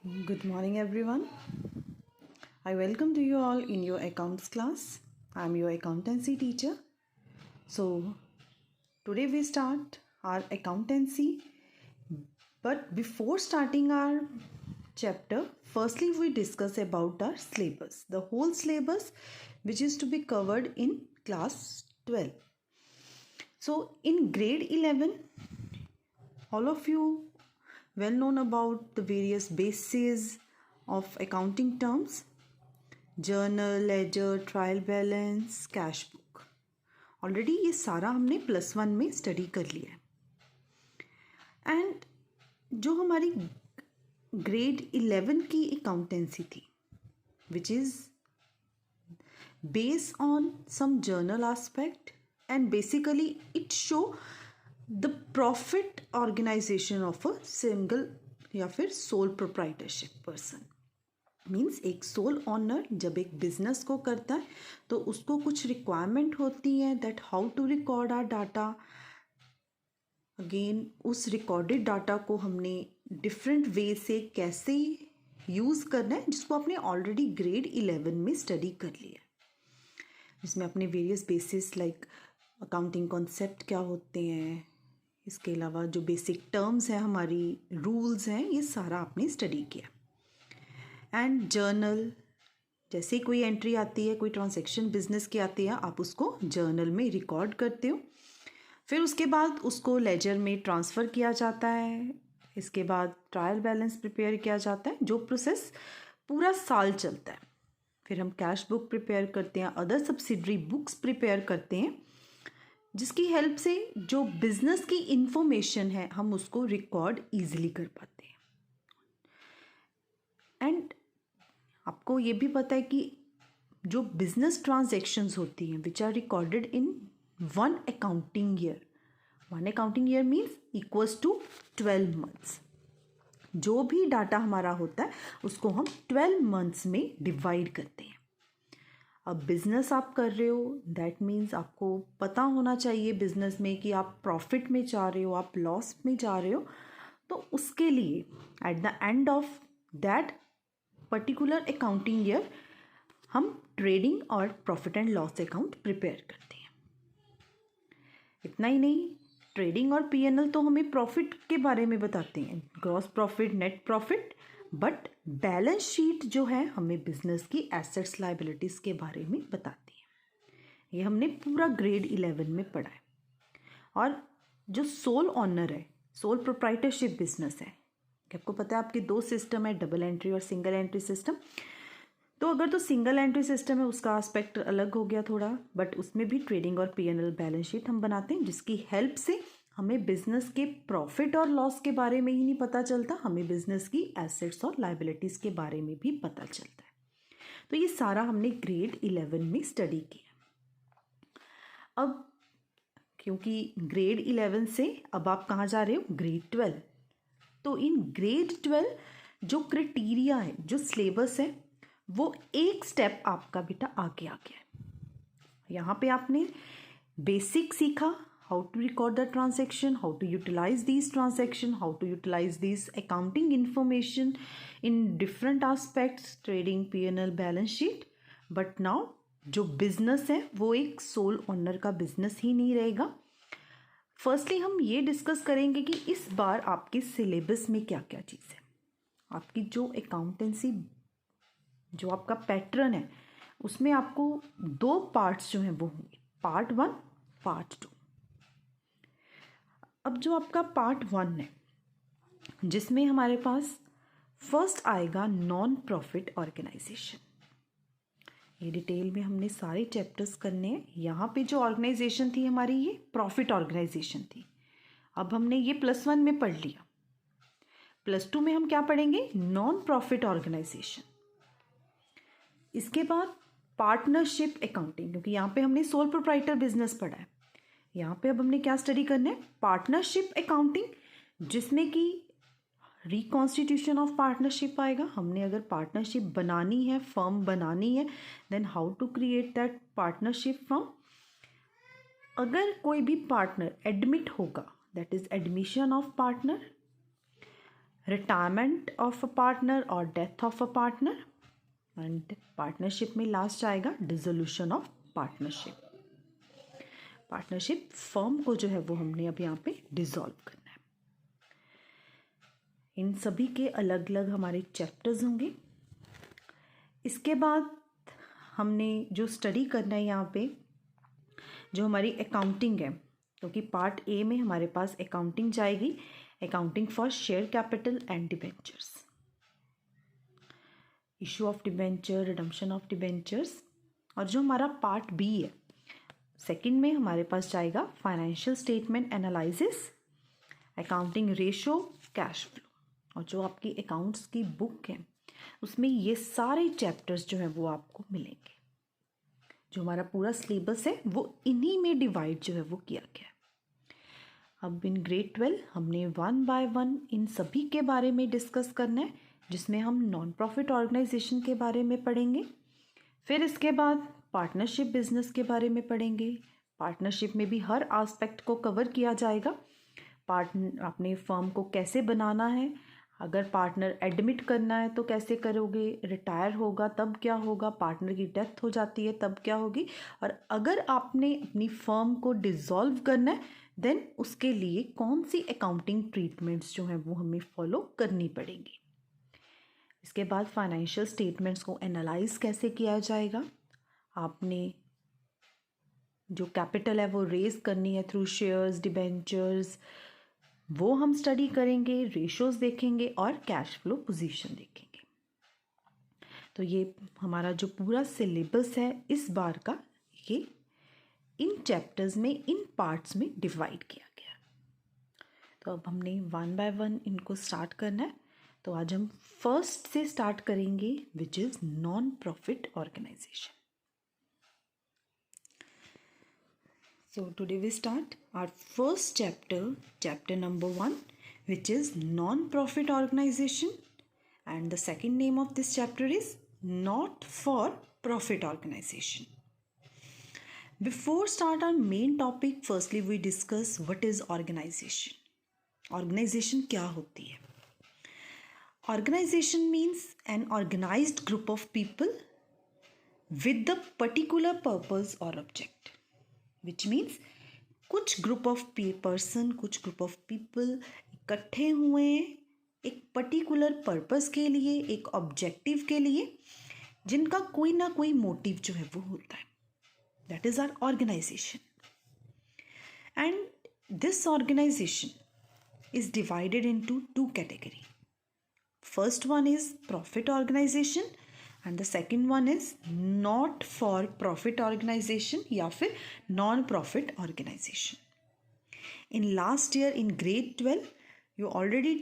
Good morning, everyone. I welcome to you all in your accounts class. I'm your accountancy teacher. So, today we start our accountancy. But before starting our chapter, firstly we discuss about our syllabus, the whole syllabus which is to be covered in class 12. So, in grade 11, all of you well known about the various bases of accounting terms: journal, ledger, trial balance, cash book. Already ये सारा हमने +1 में study कर लिया है. And जो हमारी grade 11 की अकाउंटेंसी थी, which is based on some journal aspect and basically it show the profit organisation of a single या फिर सोल प्रोप्राइटरशिप पर्सन. मीन्स एक सोल ऑनर जब एक बिजनेस को करता है तो उसको कुछ रिक्वायरमेंट होती है that how to record our data. Again उस रिकॉर्डेड डाटा को हमने डिफरेंट वे से कैसे यूज़ करना है, जिसको आपने ऑलरेडी ग्रेड 11 में स्टडी कर लिया, जिसमें अपने various basis like accounting concept क्या होते हैं, इसके अलावा जो बेसिक टर्म्स हैं, हमारी रूल्स हैं, ये सारा आपने स्टडी किया. एंड जर्नल, जैसे कोई एंट्री आती है, कोई ट्रांजैक्शन बिजनेस की आती है, आप उसको जर्नल में रिकॉर्ड करते हो. फिर उसके बाद उसको लेजर में ट्रांसफ़र किया जाता है. इसके बाद ट्रायल बैलेंस प्रिपेयर किया जाता है, जो प्रोसेस पूरा साल चलता है. फिर हम कैश बुक प्रिपेयर करते हैं, अदर सब्सिडरी बुक्स प्रिपेयर करते हैं, जिसकी हेल्प से जो बिज़नेस की इंफॉर्मेशन है हम उसको रिकॉर्ड ईजिली कर पाते हैं. एंड आपको ये भी पता है कि जो बिजनेस ट्रांजैक्शंस होती हैं which are recorded in 1 accounting year, 1 accounting year means equals to 12 months. जो भी डाटा हमारा होता है उसको हम 12 मंथ्स में डिवाइड करते हैं. अब बिजनेस आप कर रहे हो, दैट मीन्स आपको पता होना चाहिए बिजनेस में कि आप प्रॉफिट में जा रहे हो, आप लॉस में जा रहे हो. तो उसके लिए at the end of that particular accounting year हम ट्रेडिंग और profit and loss account prepare करते हैं. इतना ही नहीं, ट्रेडिंग और पीएनएल तो हमें प्रॉफिट के बारे में बताते हैं, gross profit, net profit. But balance sheet जो है हमें बिजनेस की एसेट्स लायबिलिटीज़ के बारे में बताती है. ये हमने पूरा ग्रेड 11 में पढ़ा है. और जो सोल ऑनर है, सोल प्रोप्राइटरशिप बिजनेस है, आपको पता है आपके 2 सिस्टम है, डबल एंट्री और सिंगल एंट्री सिस्टम. तो अगर तो सिंगल एंट्री सिस्टम है उसका एस्पेक्ट अलग हो गया थोड़ा, बट उसमें भी ट्रेडिंग और पीएनएल बैलेंस शीट हम बनाते हैं, जिसकी हेल्प से हमें बिजनेस के प्रॉफिट और लॉस के बारे में ही नहीं पता चलता, हमें बिजनेस की एसेट्स और लायबिलिटीज़ के बारे में भी पता चलता है. तो ये सारा हमने ग्रेड 11 में स्टडी किया. अब क्योंकि ग्रेड 11 से अब आप कहाँ जा रहे हो, ग्रेड 12. तो इन ग्रेड 12 जो क्राइटेरिया है, जो सिलेबस है, वो एक स्टेप आपका बेटा आगे आ गया है. यहाँ पे आपने बेसिक सीखा, how to record the transaction, how to utilise this transaction, how to utilise this accounting information in different aspects, trading, PNL, balance sheet. But now जो बिजनेस है वो एक सोल ओनर का बिजनेस ही नहीं रहेगा. फर्स्टली हम ये डिस्कस करेंगे कि इस बार आपके सिलेबस में क्या क्या चीज़ है. आपकी जो अकाउंटेंसी, जो आपका पैटर्न है, उसमें आपको 2 पार्ट्स जो हैं वो होंगे, पार्ट 1, पार्ट 2. अब जो आपका पार्ट 1 है, जिसमें हमारे पास फर्स्ट आएगा नॉन प्रॉफिट ऑर्गेनाइजेशन. ये डिटेल में हमने सारे चैप्टर्स करने हैं. यहाँ पे जो ऑर्गेनाइजेशन थी हमारी, ये प्रॉफिट ऑर्गेनाइजेशन थी. अब हमने ये +1 में पढ़ लिया. +2 में हम क्या पढ़ेंगे, नॉन प्रॉफिट ऑर्गेनाइजेशन. इसके बाद पार्टनरशिप अकाउंटिंग, क्योंकि यहाँ पे हमने सोल प्रोप्राइटर बिजनेस पढ़ा है. यहाँ पे अब हमने क्या स्टडी करना है, पार्टनरशिप अकाउंटिंग, जिसमें कि रिकॉन्स्टिट्यूशन ऑफ पार्टनरशिप आएगा. हमने अगर पार्टनरशिप बनानी है, फर्म बनानी है, then how to create that partnership firm. अगर कोई भी पार्टनर एडमिट होगा, that is admission of partner. Retirement of a partner और death of a partner, and partnership में लास्ट आएगा dissolution of partnership. Partnership firm को जो है वो हमने अब यहाँ पे डिसॉल्व करना है। इन सभी के अलग अलग हमारे चैप्टर्स होंगे। इसके बाद हमने जो स्टडी करना है यहाँ पे, जो हमारी अकाउंटिंग है, क्योंकि पार्ट ए में हमारे पास अकाउंटिंग जाएगी, accounting for share capital and debentures, issue of debenture, redemption of debentures. और जो हमारा पार्ट बी है, सेकंड में हमारे पास जाएगा financial statement analysis, accounting ratio, cash flow. और जो आपकी अकाउंट्स की बुक है उसमें ये सारे चैप्टर्स जो हैं वो आपको मिलेंगे। जो हमारा पूरा सिलेबस है वो इन्हीं में डिवाइड जो है वो किया गया है। अब इन ग्रेड 12 हमने 1 बाय 1 इन सभी के बारे में डिस्कस करना है, जिसमें हम नॉन प्रॉफिट ऑर्गेनाइजेशन के बारे में पढ़ेंगे। फिर इसके बाद पार्टनरशिप बिजनेस के बारे में पढ़ेंगे। पार्टनरशिप में भी हर एस्पेक्ट को कवर किया जाएगा। अपने फर्म को कैसे बनाना है, अगर पार्टनर एडमिट करना है तो कैसे करोगे, रिटायर होगा तब क्या होगा, पार्टनर की डेथ हो जाती है तब क्या होगी, और अगर आपने अपनी फर्म को डिसॉल्व करना है देन उसके लिए कौन सी अकाउंटिंग ट्रीटमेंट्स जो हैं वो हमें फॉलो करनी पड़ेंगी। इसके बाद फाइनेंशियल स्टेटमेंट्स को एनालाइज कैसे किया जाएगा, आपने जो कैपिटल है वो रेज करनी है थ्रू शेयर्स, डिबेंचर्स, वो हम स्टडी करेंगे, रेशोज देखेंगे और कैश फ्लो पोजीशन देखेंगे। तो ये हमारा जो पूरा सिलेबस है इस बार का, ये इन चैप्टर्स में, इन पार्ट्स में डिवाइड किया गया। तो अब हमने 1 बाय 1 इनको स्टार्ट करना है। तो आज हम फर्स्ट से स्टार्ट करेंगे, which is non profit organisation. So today we start our first chapter, chapter number 1, which is non-profit organization, and the second name of this chapter is not for profit organization. Before start our main topic, firstly we discuss what is organization. Organization क्या होती है? Organization means an organized group of people with the particular purpose or object. Which means कुछ group of person, कुछ group of people इकट्ठे हुए हैं एक particular purpose के लिए, एक ऑब्जेक्टिव के लिए, जिनका कोई ना कोई मोटिव जो है वो होता है। That is our organisation. And this organisation is divided into 2 category. First one is profit organisation and the second one is not for profit organization या फिर non profit organization. In last year in grade 12 you already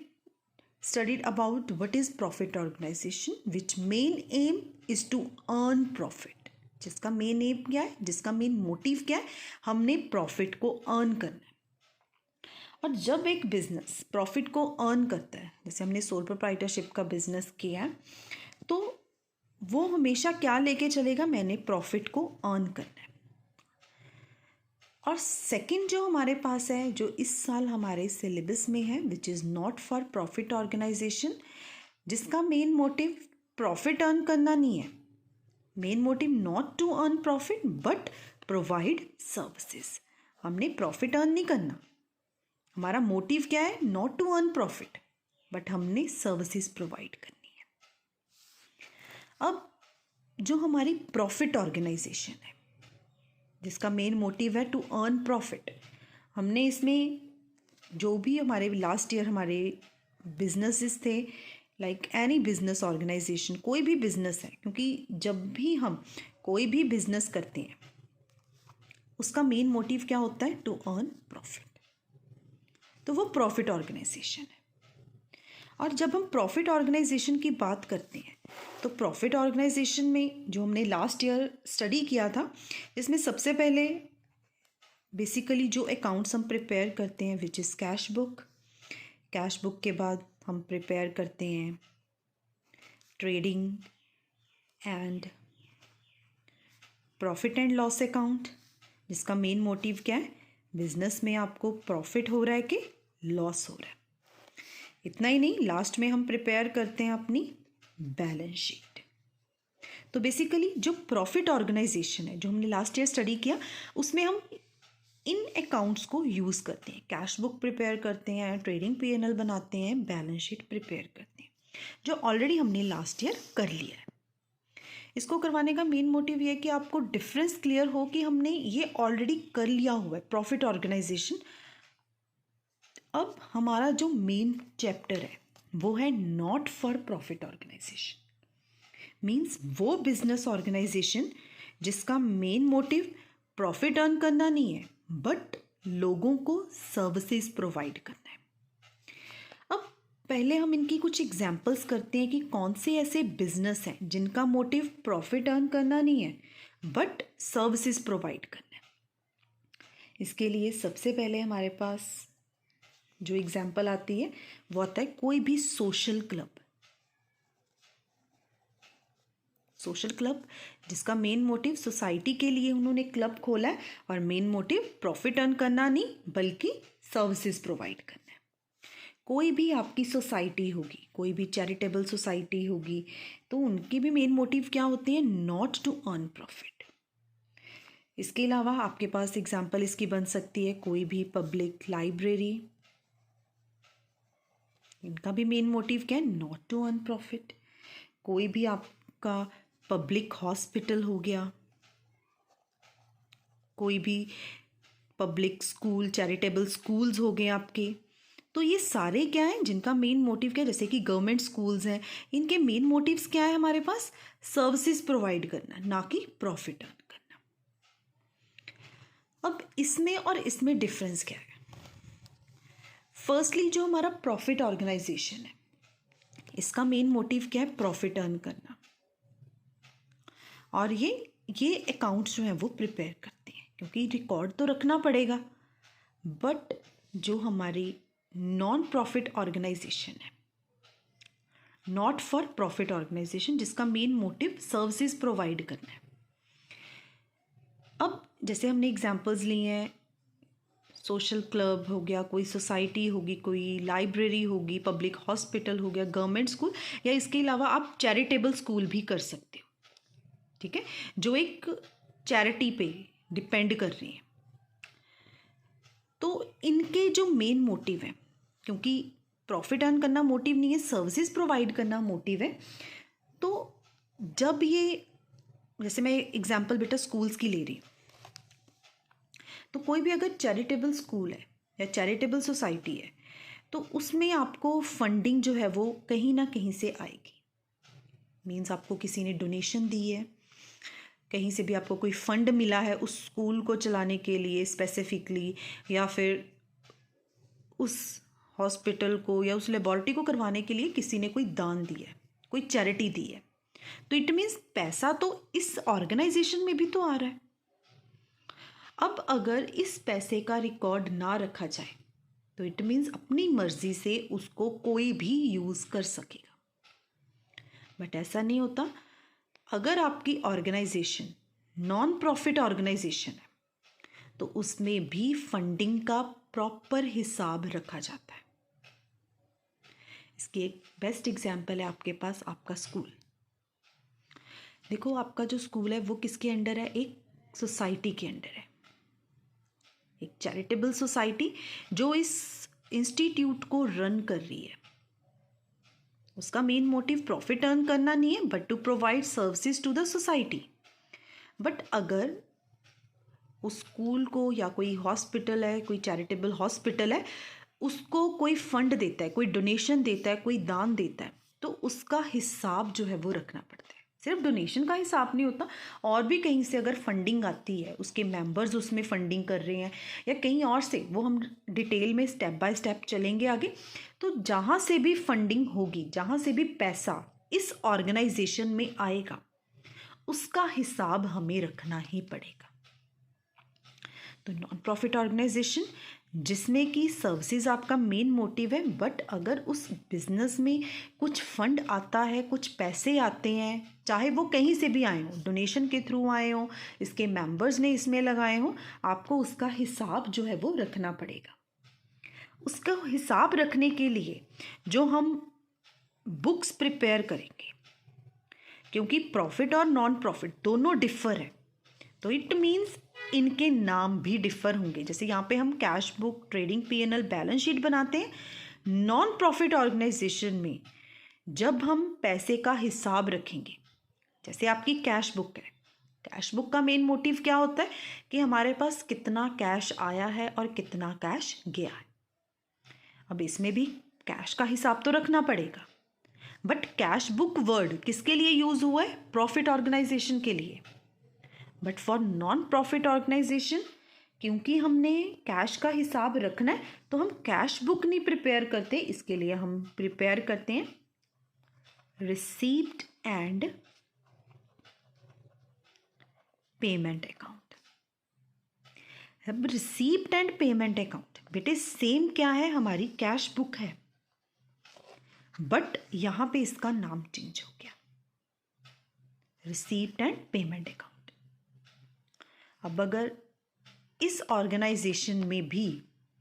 studied about what is profit organization, which main aim is to earn profit. जिसका main M क्या है, जिसका main motive क्या है, हमने profit को अर्न करना है। और जब एक बिजनेस प्रॉफिट को अर्न करता है, जैसे हमने सोल प्रोप्राइटरशिप का बिजनेस किया है, तो वो हमेशा क्या लेके चलेगा, मैंने प्रॉफिट को अर्न करना है। और सेकंड जो हमारे पास है, जो इस साल हमारे सिलेबस में है, which is not for profit organisation, जिसका मेन मोटिव प्रॉफिट अर्न करना नहीं है। Main motive not to earn profit but provide services. हमने प्रॉफिट अर्न नहीं करना, हमारा मोटिव क्या है, not to earn profit but हमने सर्विसेज प्रोवाइड करनी। अब जो हमारी प्रॉफिट ऑर्गेनाइजेशन है, जिसका मेन मोटिव है टू अर्न प्रॉफिट, हमने इसमें जो भी हमारे लास्ट ईयर हमारे बिजनेसेस थे, लाइक एनी बिजनेस ऑर्गेनाइजेशन, कोई भी बिजनेस है, क्योंकि जब भी हम कोई भी बिजनेस करते हैं उसका मेन मोटिव क्या होता है, टू अर्न प्रॉफिट, तो वो प्रॉफिट ऑर्गेनाइजेशन है। और जब हम प्रॉफिट ऑर्गेनाइजेशन की बात करते हैं तो प्रॉफिट ऑर्गेनाइजेशन में जो हमने लास्ट ईयर स्टडी किया था, इसमें सबसे पहले बेसिकली जो अकाउंट्स हम प्रिपेयर करते हैं, which is cash book. Cash book के बाद हम प्रिपेयर करते हैं trading and profit and loss account, जिसका मेन मोटिव क्या है, बिजनेस में आपको प्रॉफिट हो रहा है कि लॉस हो रहा है। इतना ही नहीं, लास्ट में हम प्रिपेयर करते हैं अपनी बैलेंस शीट। तो बेसिकली जो प्रॉफिट ऑर्गेनाइजेशन है, जो हमने लास्ट ईयर स्टडी किया, उसमें हम इन अकाउंट्स को यूज़ करते हैं। कैश बुक प्रिपेयर करते हैं, ट्रेडिंग P&L बनाते हैं, बैलेंस शीट प्रिपेयर करते हैं, जो ऑलरेडी हमने लास्ट ईयर कर लिया है। इसको करवाने का मेन मोटिव ये है कि आपको डिफरेंस क्लियर हो कि हमने ये ऑलरेडी कर लिया हुआ है प्रॉफिट ऑर्गेनाइजेशन। अब हमारा जो मेन चैप्टर है वो है not for profit organisation. Means वो बिजनेस ऑर्गेनाइजेशन जिसका मेन मोटिव प्रॉफिट अर्न करना नहीं है, बट लोगों को सर्विसेज प्रोवाइड करना है। अब पहले हम इनकी कुछ एग्जांपल्स करते हैं कि कौन से ऐसे बिजनेस हैं जिनका मोटिव प्रॉफिट अर्न करना नहीं है बट सर्विसेज प्रोवाइड करना है। इसके लिए सबसे पहले हमारे पास जो एग्जांपल आती है वो आता है कोई भी सोशल क्लब। सोशल क्लब जिसका मेन मोटिव सोसाइटी के लिए उन्होंने क्लब खोला है और मेन मोटिव प्रॉफिट अर्न करना नहीं बल्कि सर्विसेज प्रोवाइड करना है। कोई भी आपकी सोसाइटी होगी, कोई भी चैरिटेबल सोसाइटी होगी, तो उनकी भी मेन मोटिव क्या होते हैं? Not to earn profit. इसके अलावा आपके पास एग्जांपल इसकी बन सकती है कोई भी पब्लिक लाइब्रेरी, इनका भी मेन मोटिव क्या है? Not to earn profit. कोई भी आपका पब्लिक हॉस्पिटल हो गया, कोई भी पब्लिक स्कूल, चैरिटेबल स्कूल्स हो गए आपके, तो ये सारे क्या हैं जिनका मेन मोटिव क्या है? जैसे कि गवर्नमेंट स्कूल्स हैं, इनके मेन मोटिव्स क्या है? हमारे पास सर्विसेज प्रोवाइड करना, ना कि प्रॉफिट अर्न करना। अब इसमें और इसमें डिफरेंस क्या है? फर्स्टली जो हमारा प्रॉफिट ऑर्गेनाइजेशन है, इसका मेन मोटिव क्या है? प्रॉफिट अर्न करना, और ये अकाउंट्स जो हैं वो प्रिपेयर करते हैं क्योंकि रिकॉर्ड तो रखना पड़ेगा। बट जो हमारी नॉन प्रॉफिट ऑर्गेनाइजेशन है, नॉट फॉर प्रॉफिट ऑर्गेनाइजेशन, जिसका मेन मोटिव सर्विसेज प्रोवाइड करना है। अब जैसे हमने एग्जांपल्स लिए हैं, सोशल क्लब हो गया, कोई सोसाइटी होगी, कोई लाइब्रेरी होगी, पब्लिक हॉस्पिटल हो गया, गवर्नमेंट स्कूल, या इसके अलावा आप चैरिटेबल स्कूल भी कर सकते हो, ठीक है, जो एक चैरिटी पे डिपेंड कर रही हैं। तो इनके जो मेन मोटिव है, क्योंकि प्रॉफिट अर्न करना मोटिव नहीं है, सर्विसेज प्रोवाइड करना मोटिव है, तो जब ये, जैसे मैं एग्जांपल बेटा स्कूल्स की ले रही हूँ, तो कोई भी अगर चैरिटेबल स्कूल है या चैरिटेबल सोसाइटी है तो उसमें आपको फंडिंग जो है वो कहीं ना कहीं से आएगी। मीन्स आपको किसी ने डोनेशन दी है, कहीं से भी आपको कोई फंड मिला है उस स्कूल को चलाने के लिए स्पेसिफिकली, या फिर उस हॉस्पिटल को या उस लेबॉरेटरी को करवाने के लिए किसी ने कोई दान दिया है, कोई चैरिटी दी है, तो इट मीन्स पैसा तो इस ऑर्गेनाइजेशन में भी तो आ रहा है। अब अगर इस पैसे का रिकॉर्ड ना रखा जाए तो इट मीन्स अपनी मर्जी से उसको कोई भी यूज़ कर सकेगा, बट ऐसा नहीं होता। अगर आपकी ऑर्गेनाइजेशन नॉन प्रॉफिट ऑर्गेनाइजेशन है तो उसमें भी फंडिंग का प्रॉपर हिसाब रखा जाता है। इसकी एक बेस्ट एग्जांपल है आपके पास आपका स्कूल। देखो आपका जो स्कूल है वो किसके अंडर है? एक सोसाइटी के अंडर है, एक चैरिटेबल सोसाइटी जो इस इंस्टीट्यूट को रन कर रही है। उसका मेन मोटिव प्रॉफिट अर्न करना नहीं है but to provide services to the society. But अगर उस स्कूल को या कोई हॉस्पिटल है, कोई चैरिटेबल हॉस्पिटल है, उसको कोई फंड देता है, कोई डोनेशन देता है, कोई दान देता है, तो उसका हिसाब जो है वो रखना पड़ता है। सिर्फ डोनेशन का हिसाब नहीं होता, और भी कहीं से अगर फंडिंग आती है, उसके मेंबर्स उसमें फंडिंग कर रहे हैं या कहीं और से, वो हम डिटेल में स्टेप बाय स्टेप चलेंगे आगे। तो जहाँ से भी फंडिंग होगी, जहाँ से भी पैसा इस ऑर्गेनाइजेशन में आएगा, उसका हिसाब हमें रखना ही पड़ेगा। तो नॉन प्रॉफिट ऑर्गेनाइजेशन जिसमें कि सर्विसेज आपका मेन मोटिव है, बट अगर उस बिजनेस में कुछ फंड आता है, कुछ पैसे आते हैं, चाहे वो कहीं से भी आए हों, डोनेशन के थ्रू आए हों, इसके मेंबर्स ने इसमें लगाए हों, आपको उसका हिसाब जो है वो रखना पड़ेगा। उसका हिसाब रखने के लिए जो हम बुक्स प्रिपेयर करेंगे, क्योंकि प्रॉफिट और नॉन प्रॉफिट दोनों डिफर है, तो इट मीन्स इनके नाम भी डिफर होंगे। जैसे यहाँ पे हम cash book, trading P&L, balance sheet बनाते हैं, नॉन प्रॉफिट ऑर्गेनाइजेशन में जब हम पैसे का हिसाब रखेंगे, जैसे आपकी कैश बुक है, कैश बुक का मेन मोटिव क्या होता है कि हमारे पास कितना कैश आया है और कितना कैश गया है। अब इसमें भी कैश का हिसाब तो रखना पड़ेगा, बट कैश बुक वर्ड किसके लिए यूज हुआ है? प्रॉफिट ऑर्गेनाइजेशन के लिए। But for non profit organisation, क्योंकि हमने कैश का हिसाब रखना है, तो हम कैश बुक नहीं प्रिपेयर करते, इसके लिए हम प्रिपेयर करते हैं रिसीप्ट एंड पेमेंट अकाउंट। अब रिसीप्ट एंड पेमेंट अकाउंट बेटे सेम क्या है, हमारी कैश बुक है, बट यहां पे इसका नाम चेंज हो गया, रिसीप्ट एंड पेमेंट अकाउंट। अब अगर इस ऑर्गेनाइजेशन में भी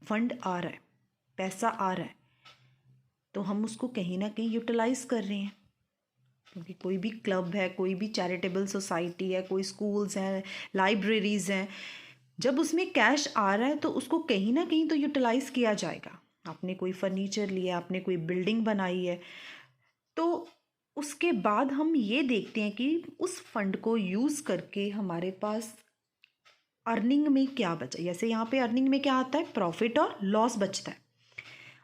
फंड आ रहा है, पैसा आ रहा है, तो हम उसको कहीं ना कहीं यूटिलाइज कर रहे हैं, क्योंकि कोई भी क्लब है, कोई भी चैरिटेबल सोसाइटी है, कोई स्कूल्स हैं, लाइब्रेरीज हैं, जब उसमें कैश आ रहा है तो उसको कहीं ना कहीं तो यूटिलाइज किया जाएगा। आपने कोई फर्नीचर लिया, आपने कोई बिल्डिंग बनाई है, तो उसके बाद हम ये देखते हैं कि उस फंड को यूज़ करके हमारे पास अर्निंग में क्या बचा। जैसे यहाँ पे अर्निंग में क्या आता है, प्रॉफिट और लॉस बचता है,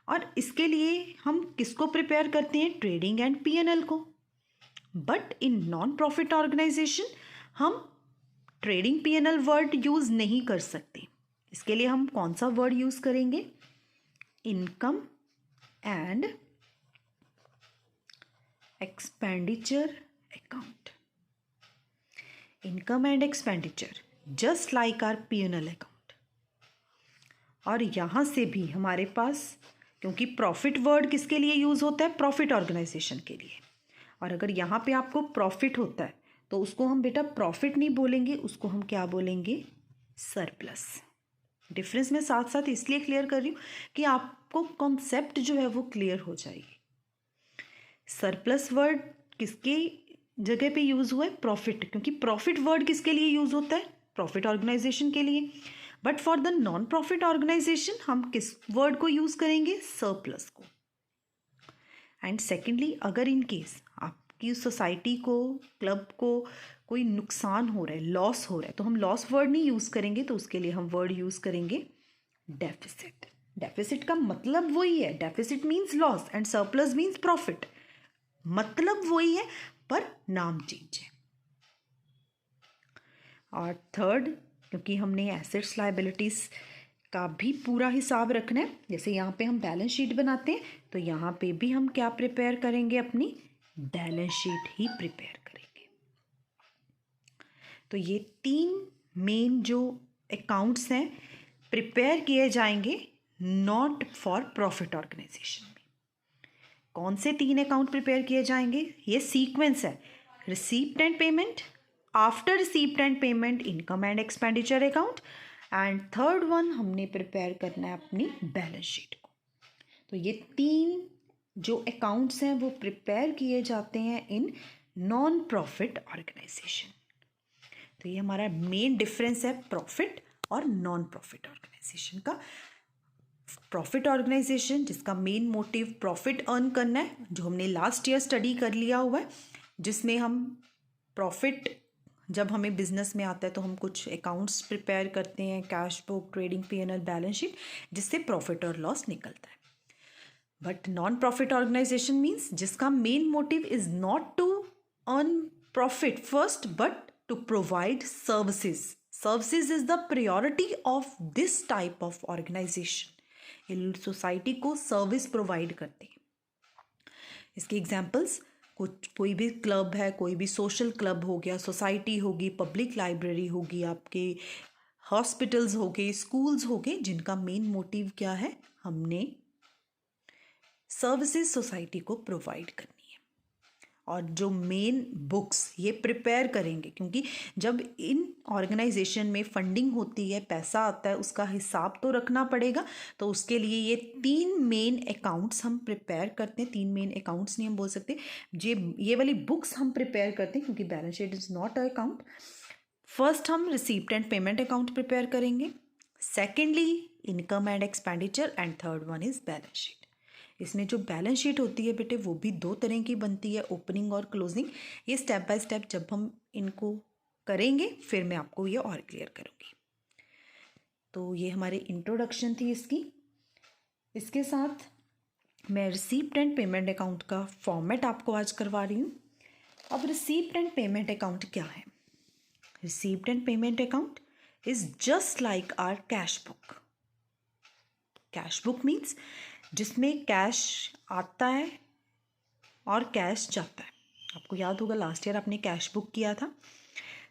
और इसके लिए हम किसको प्रिपेयर करते हैं, ट्रेडिंग एंड P&L को। But in non profit organisation हम ट्रेडिंग P&L वर्ड यूज नहीं कर सकते, इसके लिए हम कौन सा वर्ड यूज करेंगे, income and expenditure account. Income and expenditure just like our P&L account. और यहां से भी हमारे पास, क्योंकि प्रॉफिट वर्ड किसके लिए यूज होता है, प्रॉफिट ऑर्गेनाइजेशन के लिए, और अगर यहाँ पे आपको प्रॉफिट होता है तो उसको हम बेटा प्रॉफिट नहीं बोलेंगे, उसको हम क्या बोलेंगे, सरप्लस। डिफरेंस मैं साथ साथ इसलिए क्लियर कर रही हूँ कि आपको कॉन्सेप्ट जो है वो क्लियर हो जाएगी। सरप्लस वर्ड किसके जगह पे यूज हुआ है, प्रॉफिट, क्योंकि प्रॉफिट वर्ड किसके लिए यूज होता है, प्रॉफिट ऑर्गेनाइजेशन के लिए। But for the non profit organisation हम किस वर्ड को यूज करेंगे, सरप्लस को। एंड सेकेंडली, अगर इन केस आपकी सोसाइटी को, क्लब को कोई नुकसान हो रहा है, लॉस हो रहा है, तो हम लॉस वर्ड नहीं यूज़ करेंगे, तो उसके लिए हम वर्ड यूज़ करेंगे डेफिसिट। डेफिसिट का मतलब वही है, deficit means loss and surplus means profit, मतलब वही है पर नाम चेंज है। और थर्ड, क्योंकि हमने एसेट्स लायबिलिटीज का भी पूरा हिसाब रखना है, जैसे यहाँ पे हम बैलेंस शीट बनाते हैं, तो यहाँ पे भी हम क्या प्रिपेयर करेंगे, अपनी बैलेंस शीट ही प्रिपेयर करेंगे। तो ये 3 मेन जो अकाउंट्स हैं प्रिपेयर किए जाएंगे नॉट फॉर प्रॉफिट ऑर्गेनाइजेशन में। कौन से 3 अकाउंट प्रिपेयर किए जाएंगे, ये सीक्वेंस है, receipt and payment, after receipt and payment income and expenditure account, and third one हमने प्रिपेयर करना है अपनी बैलेंस शीट को। तो ये 3 जो अकाउंट्स हैं वो प्रिपेयर किए जाते हैं इन नॉन प्रॉफिट ऑर्गेनाइजेशन। तो ये हमारा मेन डिफरेंस है प्रॉफिट और नॉन प्रॉफिट ऑर्गेनाइजेशन का। प्रॉफिट ऑर्गेनाइजेशन जिसका मेन मोटिव प्रॉफिट अर्न करना है, जो हमने लास्ट ईयर स्टडी कर लिया हुआ है, जिसमें हम प्रॉफिट जब हमें बिजनेस में आता है तो हम कुछ अकाउंट्स प्रिपेयर करते हैं, cash book, trading P&L, balance sheet, जिससे प्रॉफिट और लॉस निकलता है। But non profit organisation means जिसका main motive is not to earn profit first but to provide services. Services is the priority of this type of organisation. ये society को service provide करते हैं। इसके examples, कुछ कोई भी क्लब है, कोई भी सोशल क्लब हो गया, सोसाइटी होगी, पब्लिक लाइब्रेरी होगी, आपके हॉस्पिटल्स हो गए, स्कूल्स हो गए, जिनका मेन मोटिव क्या है, हमने सर्विसेज सोसाइटी को प्रोवाइड करनी है। और जो मेन बुक्स ये प्रिपेयर करेंगे, क्योंकि जब इन ऑर्गेनाइजेशन में फंडिंग होती है, पैसा आता है, उसका हिसाब तो रखना पड़ेगा। तो उसके लिए ये 3 मेन अकाउंट्स हम प्रिपेयर करते हैं। 3 मेन अकाउंट्स नहीं हम बोल सकते, ये वाली बुक्स हम प्रिपेयर करते हैं, क्योंकि balance sheet is not a account. First हम receipt and payment account prepare करेंगे, secondly income and expenditure, and third one is balance sheet. इसमें जो बैलेंस शीट होती है बेटे वो भी 2 तरह की बनती है, ओपनिंग और क्लोजिंग। ये स्टेप बाय स्टेप जब हम इनको करेंगे फिर मैं आपको ये और क्लियर करूँगी। तो ये हमारी इंट्रोडक्शन थी इसकी। इसके साथ मैं रिसीप्ट एंड पेमेंट अकाउंट का फॉर्मेट आपको आज करवा रही हूँ। अब रिसीप्ट एंड पेमेंट अकाउंट क्या है? Receipt and payment account is just like our cash book. Cash book means जिसमें कैश आता है और कैश जाता है। आपको याद होगा लास्ट ईयर आपने कैश बुक किया था,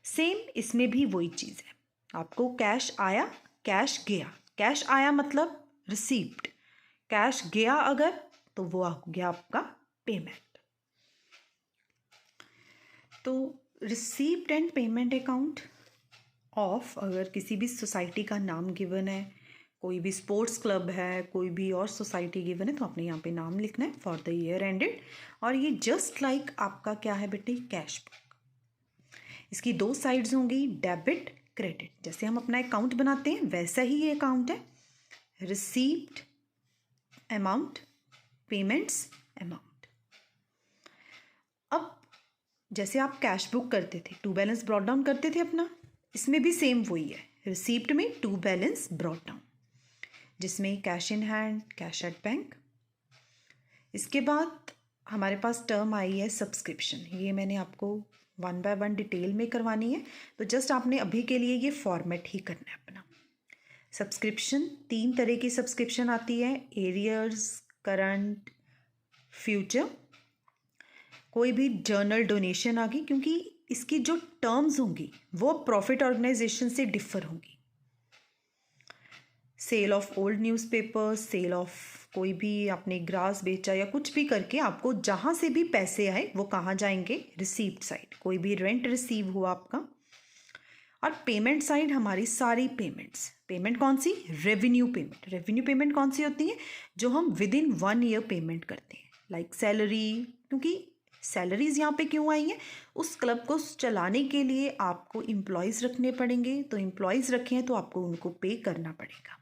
सेम इसमें भी वही चीज़ है। आपको कैश आया, कैश गया। कैश आया मतलब रिसीप्ट, कैश गया अगर तो वो आ गया आपका पेमेंट। तो receipt and payment account of, अगर किसी भी सोसाइटी का नाम गिवन है, कोई भी स्पोर्ट्स क्लब है, कोई भी और सोसाइटी गिवन है, तो आपने यहाँ पे नाम लिखना है फॉर द ईयर एंडेड। और ये जस्ट लाइक आपका क्या है बेटे, कैश बुक। इसकी 2 साइड्स होंगी, डेबिट क्रेडिट। जैसे हम अपना अकाउंट बनाते हैं वैसा ही ये अकाउंट है। Receipt amount, payments amount. अब जैसे आप कैश बुक करते थे, टू बैलेंस ब्रॉट डाउन करते थे अपना, इसमें भी सेम वही है। रिसीप्ट में टू बैलेंस ब्रॉट डाउन, जिसमें cash in hand, cash at bank. इसके बाद हमारे पास टर्म आई है सब्सक्रिप्शन। ये मैंने आपको 1 बाय 1 डिटेल में करवानी है, तो जस्ट आपने अभी के लिए ये फॉर्मेट ही करना है अपना। सब्सक्रिप्शन, 3 तरह की सब्सक्रिप्शन आती है, एरियर्स, करंट, फ्यूचर। कोई भी जर्नल डोनेशन आ गई, क्योंकि इसकी जो टर्म्स होंगी वो प्रॉफिट ऑर्गेनाइजेशन से डिफर होंगी। Sale of old newspaper, sale of कोई भी आपने ग्रास बेचा या कुछ भी करके आपको जहाँ से भी पैसे आए वो कहाँ जाएंगे, रिसीप्ट साइड। कोई भी रेंट रिसीव हुआ आपका। और पेमेंट साइड हमारी सारी पेमेंट्स। पेमेंट कौन सी? Revenue payment. रेवेन्यू पेमेंट कौन सी होती है? जो हम विद इन 1 ईयर पेमेंट करते हैं, लाइक सैलरी। क्योंकि सैलरीज यहाँ पे क्यों आई हैं? उस क्लब को चलाने के लिए आपको एम्प्लॉयज़ रखने पड़ेंगे, तो एम्प्लॉयज़ रखे हैं तो आपको उनको पे करना पड़ेगा।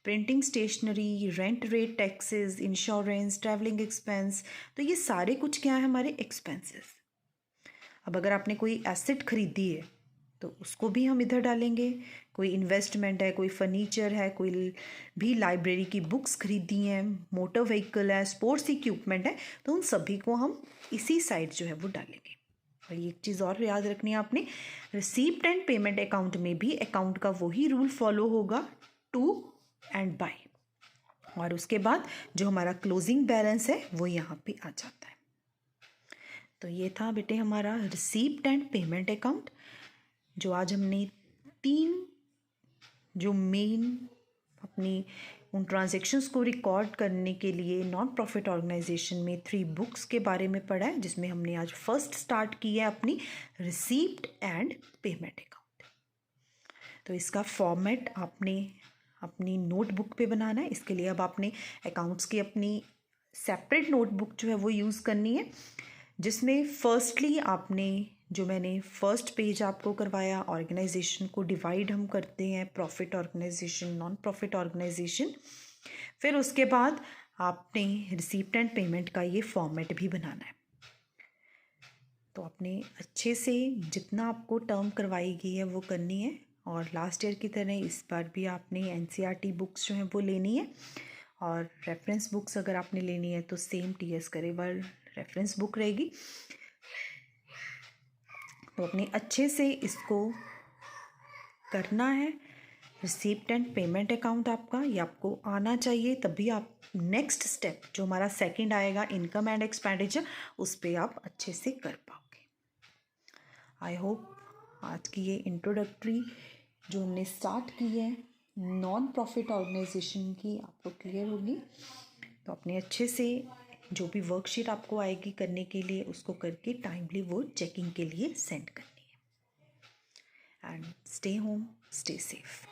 Printing stationery, rent rate, taxes, insurance, travelling expense, तो ये सारे कुछ क्या है, हमारे एक्सपेंसेस। अब अगर आपने कोई एसेट खरीदी है तो उसको भी हम इधर डालेंगे। कोई इन्वेस्टमेंट है, कोई फर्नीचर है, कोई भी लाइब्रेरी की बुक्स खरीदी हैं, मोटर व्हीकल है, स्पोर्ट्स इक्विपमेंट है, तो उन सभी को हम इसी साइड जो है वो डालेंगे। और ये एक चीज़ और याद रखनी है आपने, रिसीप्ट एंड पेमेंट अकाउंट में भी अकाउंट का वही रूल फॉलो होगा, टू एंड बाय। और उसके बाद जो हमारा क्लोजिंग बैलेंस है वो यहाँ पे आ जाता है। तो ये था बेटे हमारा रिसीप्ट एंड पेमेंट अकाउंट, जो आज हमने 3 जो मेन अपनी उन ट्रांजैक्शंस को रिकॉर्ड करने के लिए नॉन प्रॉफिट ऑर्गेनाइजेशन में 3 बुक्स के बारे में पढ़ा है, जिसमें हमने आज फर्स्ट स्टार्ट की है अपनी रिसीप्ट एंड पेमेंट अकाउंट। तो इसका फॉर्मेट आपने अपनी नोटबुक पे बनाना है। इसके लिए अब आपने अकाउंट्स की अपनी सेपरेट नोटबुक जो है वो यूज़ करनी है, जिसमें फर्स्टली आपने जो मैंने फर्स्ट पेज आपको करवाया, ऑर्गेनाइजेशन को डिवाइड हम करते हैं, profit organisation, non profit organisation. फिर उसके बाद आपने रिसीप्ट एंड पेमेंट का ये फॉर्मेट भी बनाना है। तो आपने अच्छे से जितना आपको टर्म करवाई गई है वो करनी है। और लास्ट ईयर की तरह इस बार भी आपने एनसीईआरटी बुक्स जो हैं वो लेनी है। और रेफरेंस बुक्स अगर आपने लेनी है तो सेम टीएस करेबल रेफरेंस बुक रहेगी। तो अपने अच्छे से इसको करना है। रिसीप्ट एंड पेमेंट अकाउंट आपका ये आपको आना चाहिए, तभी आप नेक्स्ट स्टेप जो हमारा सेकंड आएगा, इनकम एंड एक्सपेंडिचर, उस पर आप अच्छे से कर पाओगे। आई होप आज की ये इंट्रोडक्टरी जो हमने स्टार्ट की है नॉन प्रॉफिट ऑर्गेनाइजेशन की आपको क्लियर होगी। तो अपने अच्छे से जो भी वर्कशीट आपको आएगी करने के लिए उसको करके टाइमली वो चेकिंग के लिए सेंड करनी है। And stay home, stay safe.